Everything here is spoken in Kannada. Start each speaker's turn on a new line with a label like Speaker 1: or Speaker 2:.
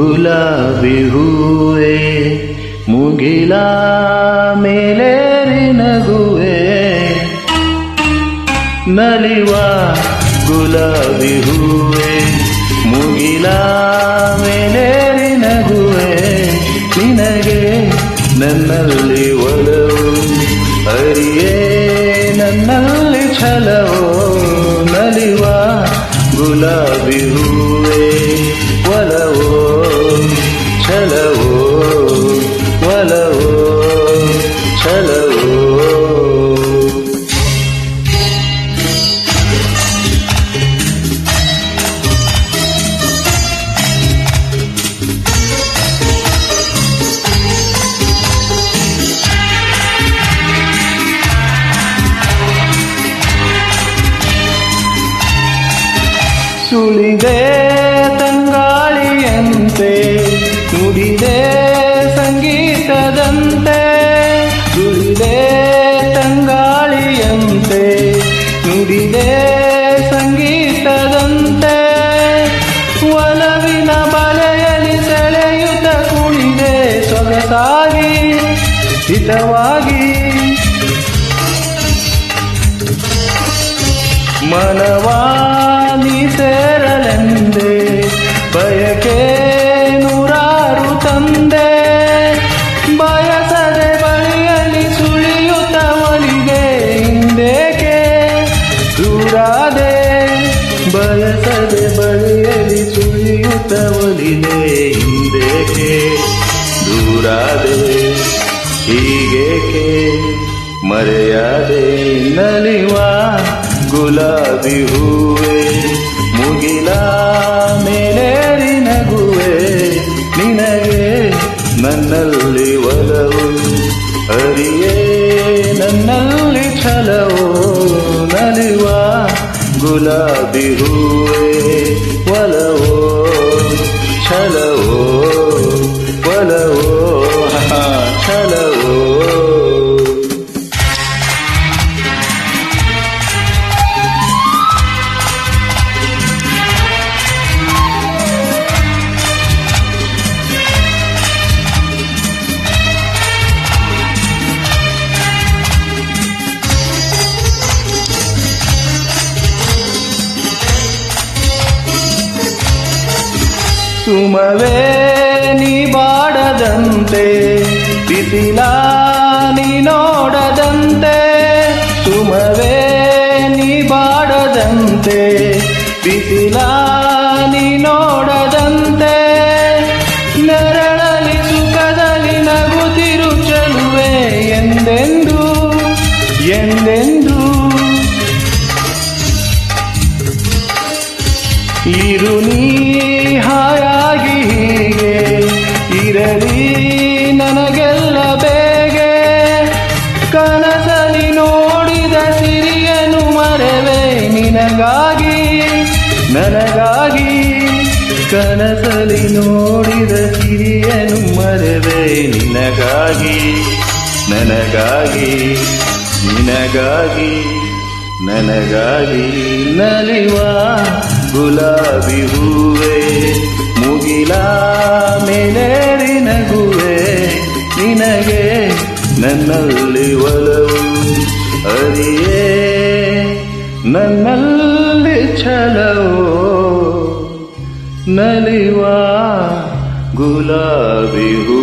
Speaker 1: ಗುಲಾಬಿ ಹೂವೆ ಮುಗಿಲ ಮೇಲೇರಿ ನಗುವೆ ನಲಿವ ಗುಲಾಬಿ ಹೂವೆ ಮುಗಿಲ ಮೇಲೇರಿ ನಗುವೆ ನಿನಗೆ ನನ್ನಲ್ಲಿ ಒಲವು ಅರಿಯೇ ನನ್ನಲ್ಲಿ ಛಲವೋ ನಲಿವ ಗುಲಾಬಿ ಹೂವೆ ಒಲವೋ ಛಲವೋ ಒಲವೋ ಛಲವೋ ಸುಳಿದೆ ತಂಗಾಳಿಯಂತೆ ನುಡಿದೆ ಸಂಗೀತದಂತೆ ಸುಳಿದೆ ತಂಗಾಳಿಯಂತೆ ನುಡಿದೆ ಸಂಗೀತದಂತೆ ಒಲವಿನ ಬಲೆಯಲ್ಲಿ ಸೆಳೆಯುತ್ತ ಕುಣಿದೆ ಸೊಗಸಾಗಿ ಹಿತವಾಗಿ ಮನವಾನಿ ಸೇರಲೆಂದೆ ಬಯಕೆ ನೂರಾರು ತಂದೆ ಬಯಸದೆ ಬಳಿಯಲ್ಲಿ ಸುಳಿಯುತ್ತ ಒಲಿದೆ ಹಿಂದೇಕೆ ದೂರಾದೆ ಬಯಸದೆ ಬಳಿಯಲ್ಲಿ ಸುಳಿಯುತ್ತ ಒಲಿದೆ ಹಿಂದೇಕೆ ದೂರಾದೆ ಹೀಗೇಕೆ ಮರೆಯಾದೆ ನಲಿವ ಗುಲಾಬಿ ಹೂವೆ ಮುಗಿಲ ಮೇಲೇರಿ ನಗುವೆ ನಿನಗೆ ನನ್ನಲ್ಲಿ ಒಲವು ಅರಿಯೇ ನನ್ನಲ್ಲಿ ಛಲವೋ ನಲಿವ ಗುಲಾಬಿ ಹೂವೆ ಒಲವೋ ಛಲವೋ ಒಲವೋ ಛಲವೋ ಸುಮವೇ ನೀ ಬಾಡದಂತೆ ಬಿಸಿಲ ನೀ ನೋಡದಂತೆ ಸುಮವೇ ನೀ ಬಾಡದಂತೆ ಬಿಸಿಲ ನೀ ನೋಡದಂತೆ ನೆರಳಲಿ ಸುಖದಲ್ಲಿ ನಗುತ್ತಿರು ಚೆಲುವೆ ಎಂದೆಂದು ಎಂದೆಂದು ಇರು ನೀ ಹಾಯಾಗಿ ಹೀಗೆ ಇರಲಿ ನನಗೆಲ್ಲ ಬೇಗೆ ಕನಸಲಿ ನೋಡಿದ ಸಿರಿಯನು ಮರೆವೆ ನಿನಗಾಗಿ ನನಗಾಗಿ ಕನಸಲಿ ನೋಡಿದ ಸಿರಿಯನು ಮರೆವೆ ನಿನಗಾಗಿ ನನಗಾಗಿ ನಿನಗಾಗಿ ನನಗಾಗಿ ನಲಿವ ಗುಲಾಬಿ ಹೂವೆ ಮುಗಿಲ ಮೇಲೇರಿ ನಗುವೆ ನಿನಗೆ ನನ್ನಲ್ಲಿ ಒಲವು ಅರಿಯೇ ನನ್ನಲ್ಲಿ ಛಲವೋ ನಲಿವ ಗುಲಾಬಿ ಹೂ